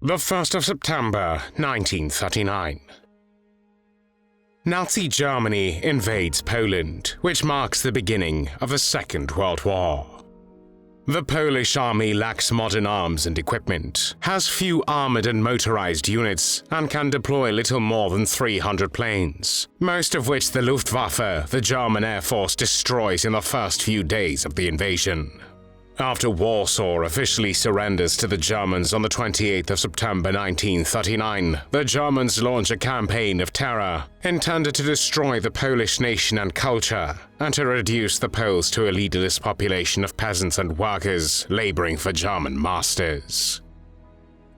The 1st of September, 1939. Nazi Germany invades Poland, which marks the beginning of the Second World War. The Polish army lacks modern arms and equipment, has few armored and motorized units, and can deploy little more than 300 planes, most of which the Luftwaffe, the German Air Force, destroys in the first few days of the invasion. After Warsaw officially surrenders to the Germans on the 28th of September 1939, the Germans launch a campaign of terror intended to destroy the Polish nation and culture, and to reduce the Poles to a leaderless population of peasants and workers laboring for German masters.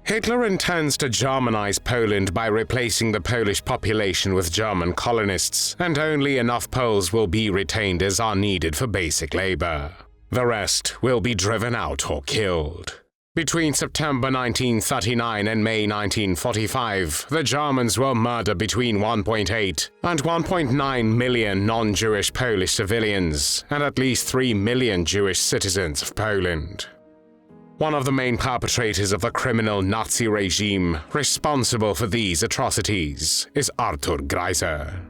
Hitler intends to Germanize Poland by replacing the Polish population with German colonists, and only enough Poles will be retained as are needed for basic labor. The rest will be driven out or killed. Between September 1939 and May 1945, the Germans will murder between 1.8 and 1.9 million non-Jewish Polish civilians and at least 3 million Jewish citizens of Poland. One of the main perpetrators of the criminal Nazi regime responsible for these atrocities is Arthur Greiser.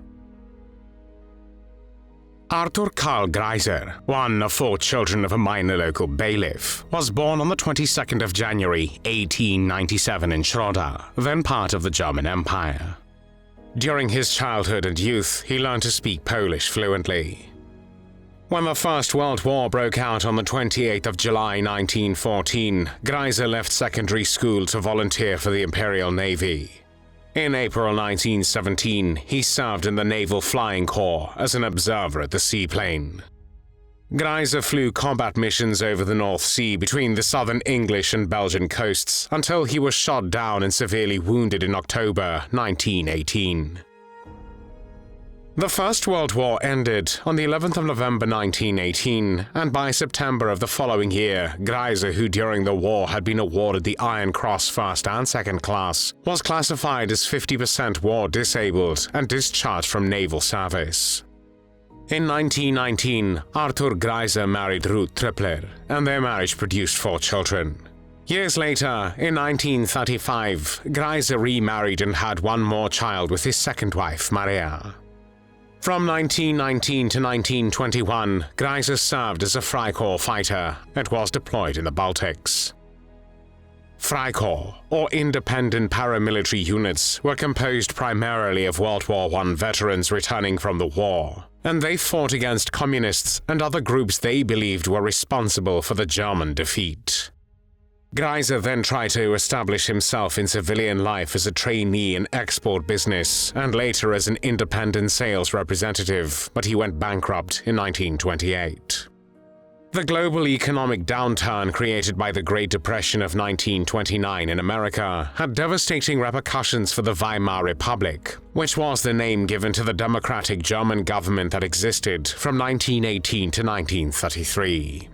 Arthur Karl Greiser, one of 4 children of a minor local bailiff, was born on the 22nd of January 1897 in Schroda, then part of the German Empire. During his childhood and youth, he learned to speak Polish fluently. When the First World War broke out on the 28th of July 1914, Greiser left secondary school to volunteer for the Imperial Navy. In April 1917, he served in the Naval Flying Corps as an observer at the seaplane. Greiser flew combat missions over the North Sea between the southern English and Belgian coasts until he was shot down and severely wounded in October 1918. The First World War ended on the 11th of November 1918, and by September of the following year, Greiser, who during the war had been awarded the Iron Cross First and Second Class, was classified as 50% war disabled and discharged from naval service. In 1919, Arthur Greiser married Ruth Trippler, and their marriage produced 4 children. Years later, in 1935, Greiser remarried and had one more child with his second wife, Maria. From 1919 to 1921, Greiser served as a Freikorps fighter and was deployed in the Baltics. Freikorps, or independent paramilitary units, were composed primarily of World War I veterans returning from the war, and they fought against communists and other groups they believed were responsible for the German defeat. Greiser then tried to establish himself in civilian life as a trainee in export business and later as an independent sales representative, but he went bankrupt in 1928. The global economic downturn created by the Great Depression of 1929 in America had devastating repercussions for the Weimar Republic, which was the name given to the democratic German government that existed from 1918 to 1933.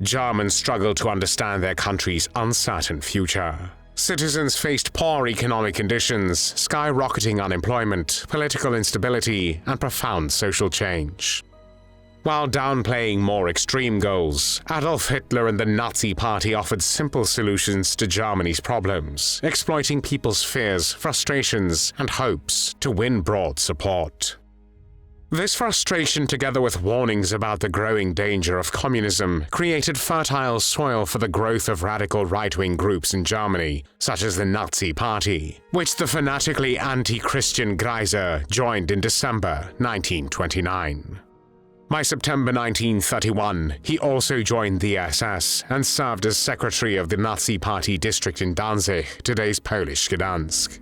Germans struggled to understand their country's uncertain future. Citizens faced poor economic conditions, skyrocketing unemployment, political instability, and profound social change. While downplaying more extreme goals, Adolf Hitler and the Nazi Party offered simple solutions to Germany's problems, exploiting people's fears, frustrations, and hopes to win broad support. This frustration, together with warnings about the growing danger of communism, created fertile soil for the growth of radical right-wing groups in Germany, such as the Nazi Party, which the fanatically anti-Christian Greiser joined in December 1929. By September 1931, he also joined the SS and served as secretary of the Nazi Party district in Danzig, today's Polish Gdansk.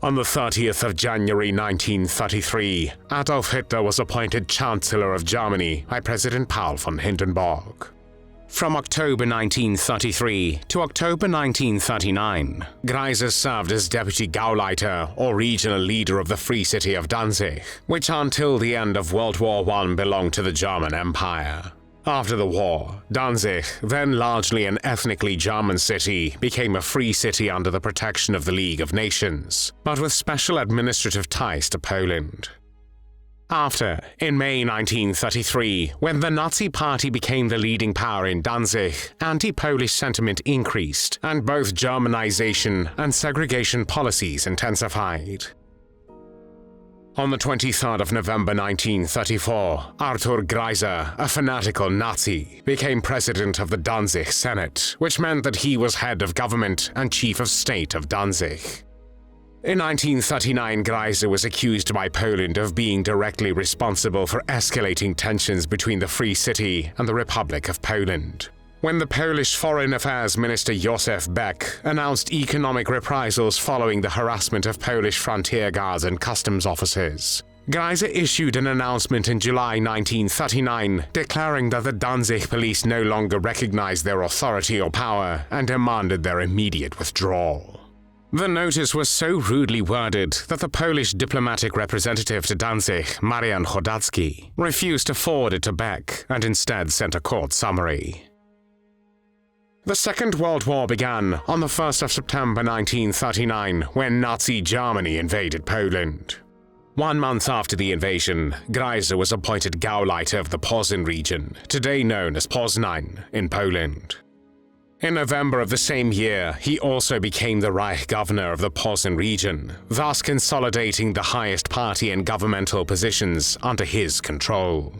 On the 30th of January 1933, Adolf Hitler was appointed Chancellor of Germany by President Paul von Hindenburg. From October 1933 to October 1939, Greiser served as Deputy Gauleiter, or regional leader of the Free City of Danzig, which until the end of World War I belonged to the German Empire. After the war, Danzig, then largely an ethnically German city, became a free city under the protection of the League of Nations, but with special administrative ties to Poland. After, in May 1933, when the Nazi Party became the leading power in Danzig, anti-Polish sentiment increased, and both Germanization and segregation policies intensified. On the 23rd of November 1934, Arthur Greiser, a fanatical Nazi, became president of the Danzig Senate, which meant that he was head of government and chief of state of Danzig. In 1939, Greiser was accused by Poland of being directly responsible for escalating tensions between the Free City and the Republic of Poland. When the Polish Foreign Affairs Minister Józef Beck announced economic reprisals following the harassment of Polish frontier guards and customs officers, Greiser issued an announcement in July 1939 declaring that the Danzig police no longer recognized their authority or power and demanded their immediate withdrawal. The notice was so rudely worded that the Polish diplomatic representative to Danzig, Marian Chodacki, refused to forward it to Beck and instead sent a court summary. The Second World War began on the 1st of September 1939 when Nazi Germany invaded Poland. 1 month after the invasion, Greiser was appointed Gauleiter of the Poznań region, today known as Poznań, in Poland. In November of the same year, he also became the Reich Governor of the Poznań region, thus consolidating the highest party and governmental positions under his control.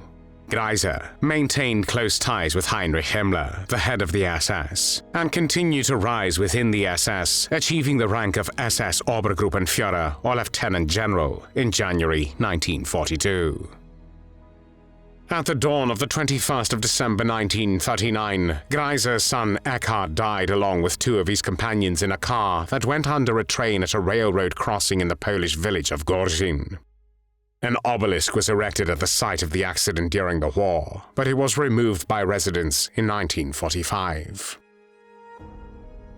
Greiser maintained close ties with Heinrich Himmler, the head of the SS, and continued to rise within the SS, achieving the rank of SS Obergruppenführer or Lieutenant General in January 1942. At the dawn of the 21st of December 1939, Greiser's son Eckhard died along with 2 of his companions in a car that went under a train at a railroad crossing in the Polish village of Gorzin. An obelisk was erected at the site of the accident during the war, but it was removed by residents in 1945.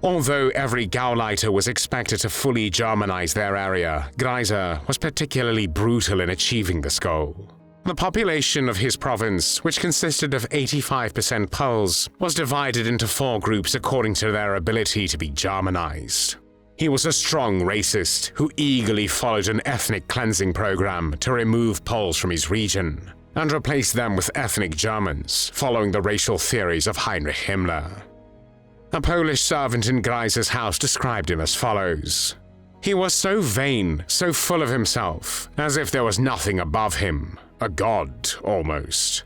Although every Gauleiter was expected to fully Germanize their area, Greiser was particularly brutal in achieving this goal. The population of his province, which consisted of 85% Poles, was divided into 4 groups according to their ability to be Germanized. He was a strong racist who eagerly followed an ethnic cleansing program to remove Poles from his region and replace them with ethnic Germans, following the racial theories of Heinrich Himmler. A Polish servant in Greiser's house described him as follows: "He was so vain, so full of himself, as if there was nothing above him. A god, almost.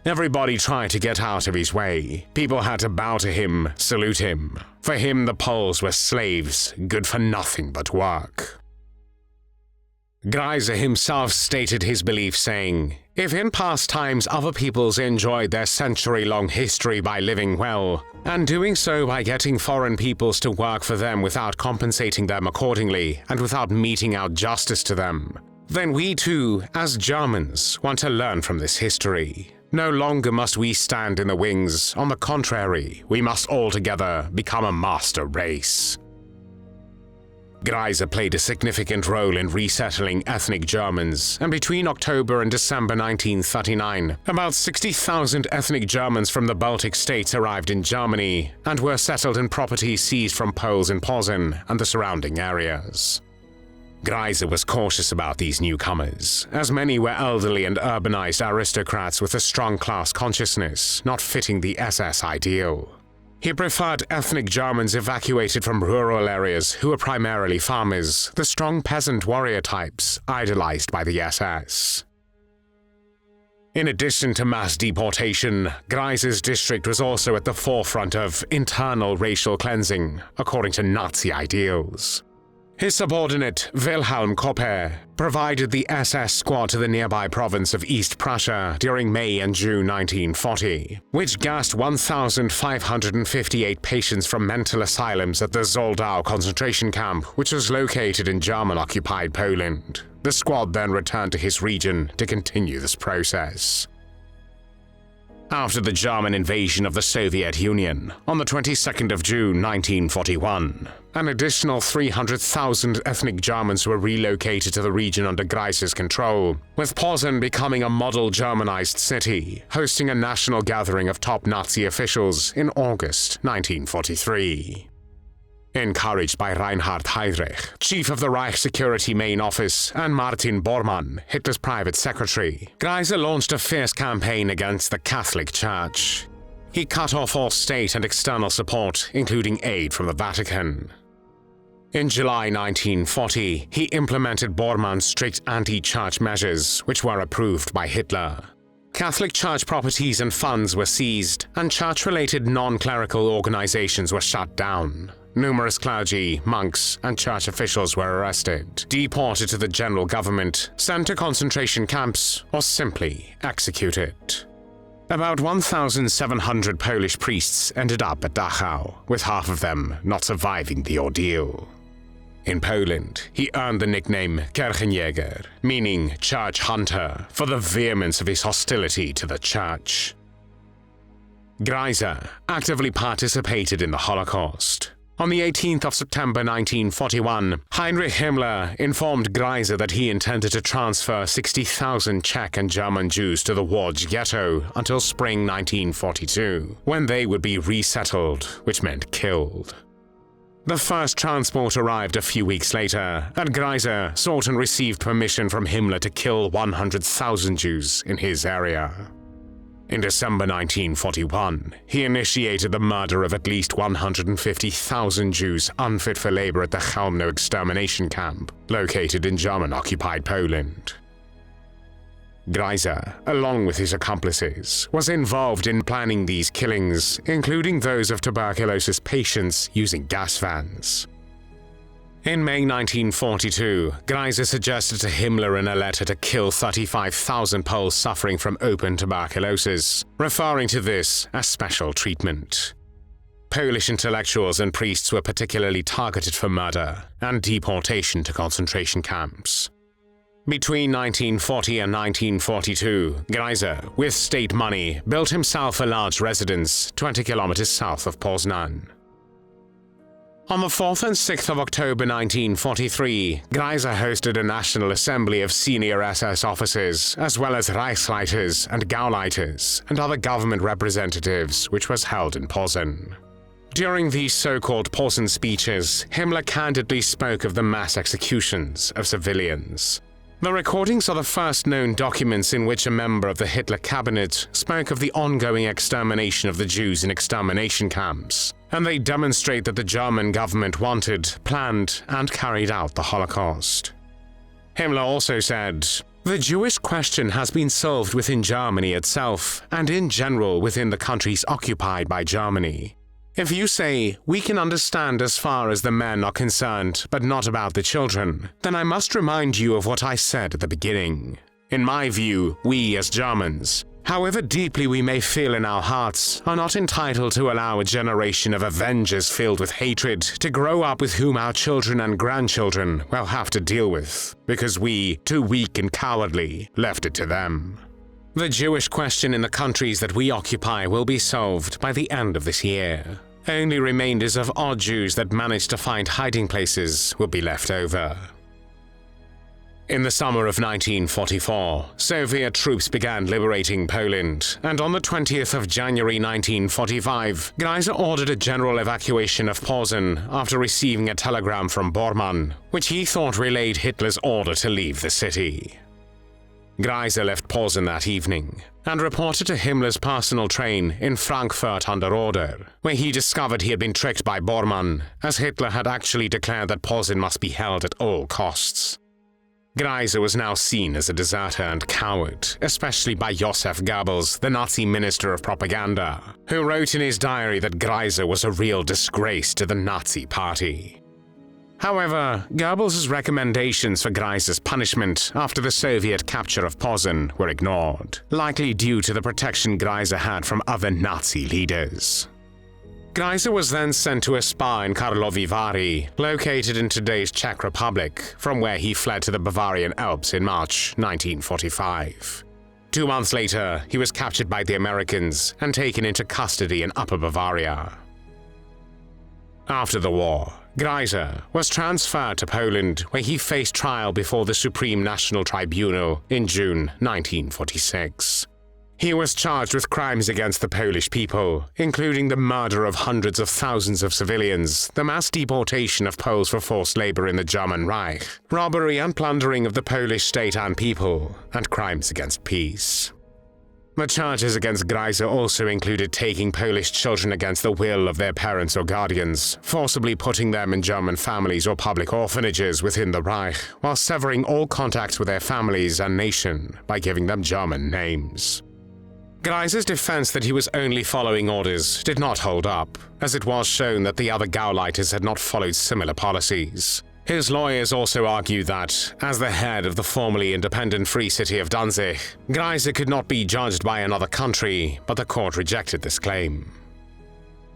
Everybody tried to get out of his way. People had to bow to him, salute him. For him, the Poles were slaves, good for nothing but work." Greiser himself stated his belief saying, "If in past times other peoples enjoyed their century-long history by living well, and doing so by getting foreign peoples to work for them without compensating them accordingly and without meting out justice to them, then we too, as Germans, want to learn from this history. No longer must we stand in the wings. On the contrary, we must all together become a master race." Greiser played a significant role in resettling ethnic Germans, and between October and December 1939, about 60,000 ethnic Germans from the Baltic states arrived in Germany and were settled in property seized from Poles in Poznań and the surrounding areas. Greiser was cautious about these newcomers, as many were elderly and urbanized aristocrats with a strong class consciousness, not fitting the SS ideal. He preferred ethnic Germans evacuated from rural areas who were primarily farmers, the strong peasant warrior types idolized by the SS. In addition to mass deportation, Greiser's district was also at the forefront of internal racial cleansing, according to Nazi ideals. His subordinate, Wilhelm Kopper, provided the SS squad to the nearby province of East Prussia during May and June 1940, which gassed 1,558 patients from mental asylums at the Zoldau concentration camp, which was located in German-occupied Poland. The squad then returned to his region to continue this process. After the German invasion of the Soviet Union, on the 22nd of June 1941, an additional 300,000 ethnic Germans were relocated to the region under Greiser's control, with Poznań becoming a model Germanized city, hosting a national gathering of top Nazi officials in August 1943. Encouraged by Reinhard Heydrich, chief of the Reich Security Main Office, and Martin Bormann, Hitler's private secretary, Greiser launched a fierce campaign against the Catholic Church. He cut off all state and external support, including aid from the Vatican. In July 1940, he implemented Bormann's strict anti-church measures, which were approved by Hitler. Catholic church properties and funds were seized, and church-related non-clerical organizations were shut down. Numerous clergy, monks, and church officials were arrested, deported to the general government, sent to concentration camps, or simply executed. About 1,700 Polish priests ended up at Dachau, with half of them not surviving the ordeal. In Poland, he earned the nickname Kirchenjäger, meaning church hunter, for the vehemence of his hostility to the church. Greiser actively participated in the Holocaust. On the 18th of September 1941, Heinrich Himmler informed Greiser that he intended to transfer 60,000 Czech and German Jews to the Łódź Ghetto until spring 1942, when they would be resettled, which meant killed. The first transport arrived a few weeks later, and Greiser sought and received permission from Himmler to kill 100,000 Jews in his area. In December 1941, he initiated the murder of at least 150,000 Jews unfit for labor at the Chełmno extermination camp, located in German-occupied Poland. Greiser, along with his accomplices, was involved in planning these killings, including those of tuberculosis patients using gas vans. In May 1942, Greiser suggested to Himmler in a letter to kill 35,000 Poles suffering from open tuberculosis, referring to this as special treatment. Polish intellectuals and priests were particularly targeted for murder and deportation to concentration camps. Between 1940 and 1942, Greiser, with state money, built himself a large residence 20 kilometers south of Poznań. On the 4th and 6th of October 1943, Greiser hosted a National Assembly of senior SS officers, as well as Reichsleiters and Gauleiters, and other government representatives, which was held in Poznań. During these so-called Poznań speeches, Himmler candidly spoke of the mass executions of civilians. The recordings are the first known documents in which a member of the Hitler cabinet spoke of the ongoing extermination of the Jews in extermination camps, and they demonstrate that the German government wanted, planned, and carried out the Holocaust. Himmler also said, "The Jewish question has been solved within Germany itself, and in general within the countries occupied by Germany. If you say, we can understand as far as the men are concerned, but not about the children, then I must remind you of what I said at the beginning. In my view, we as Germans, however deeply we may feel in our hearts, are not entitled to allow a generation of avengers filled with hatred to grow up with whom our children and grandchildren will have to deal with, because we, too weak and cowardly, left it to them. The Jewish question in the countries that we occupy will be solved by the end of this year. Only remainders of odd Jews that managed to find hiding places will be left over." In the summer of 1944, Soviet troops began liberating Poland, and on the 20th of January 1945, Greiser ordered a general evacuation of Poznań after receiving a telegram from Bormann, which he thought relayed Hitler's order to leave the city. Greiser left Poznań that evening and reported to Himmler's personal train in Frankfurt an der Oder, where he discovered he had been tricked by Bormann, as Hitler had actually declared that Poznań must be held at all costs. Greiser was now seen as a deserter and coward, especially by Josef Goebbels, the Nazi Minister of Propaganda, who wrote in his diary that Greiser was a real disgrace to the Nazi Party. However, Goebbels' recommendations for Greiser's punishment after the Soviet capture of Poznań were ignored, likely due to the protection Greiser had from other Nazi leaders. Greiser was then sent to a spa in Karlovy Vary, located in today's Czech Republic, from where he fled to the Bavarian Alps in March 1945. 2 months later, he was captured by the Americans and taken into custody in Upper Bavaria. After the war, Greiser was transferred to Poland, where he faced trial before the Supreme National Tribunal in June 1946. He was charged with crimes against the Polish people, including the murder of hundreds of thousands of civilians, the mass deportation of Poles for forced labor in the German Reich, robbery and plundering of the Polish state and people, and crimes against peace. The charges against Greiser also included taking Polish children against the will of their parents or guardians, forcibly putting them in German families or public orphanages within the Reich, while severing all contacts with their families and nation by giving them German names. Greiser's defense that he was only following orders did not hold up, as it was shown that the other Gauleiters had not followed similar policies. His lawyers also argued that, as the head of the formerly independent Free City of Danzig, Greiser could not be judged by another country, but the court rejected this claim.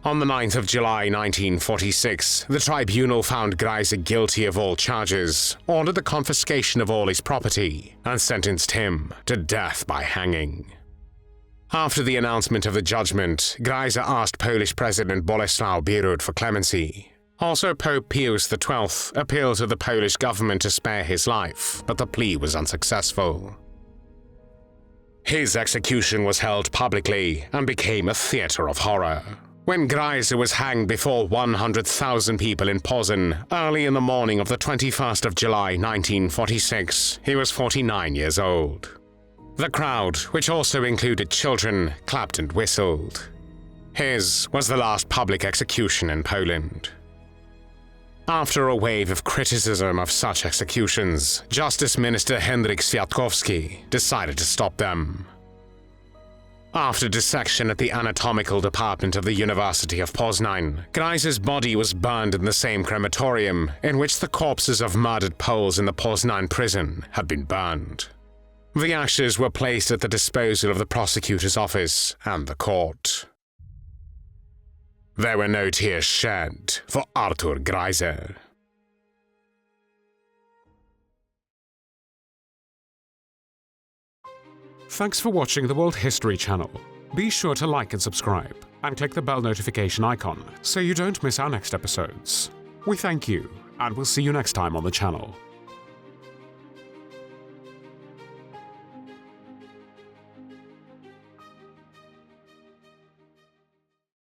On the 9th of July 1946, the tribunal found Greiser guilty of all charges, ordered the confiscation of all his property, and sentenced him to death by hanging. After the announcement of the judgment, Greiser asked Polish President Bolesław Bierut for clemency. Also, Pope Pius XII appealed to the Polish government to spare his life, but the plea was unsuccessful. His execution was held publicly and became a theater of horror. When Greiser was hanged before 100,000 people in Poznań early in the morning of the 21st of July 1946, he was 49 years old. The crowd, which also included children, clapped and whistled. His was the last public execution in Poland. After a wave of criticism of such executions, Justice Minister Henryk Światkowski decided to stop them. After dissection at the anatomical department of the University of Poznań, Greiser's body was burned in the same crematorium in which the corpses of murdered Poles in the Poznań prison had been burned. The ashes were placed at the disposal of the prosecutor's office and the court. There were no tears shed for Arthur Greiser. Thanks for watching the World History Channel. Be sure to like and subscribe, and click the bell notification icon so you don't miss our next episodes. We thank you, and we'll see you next time on the channel.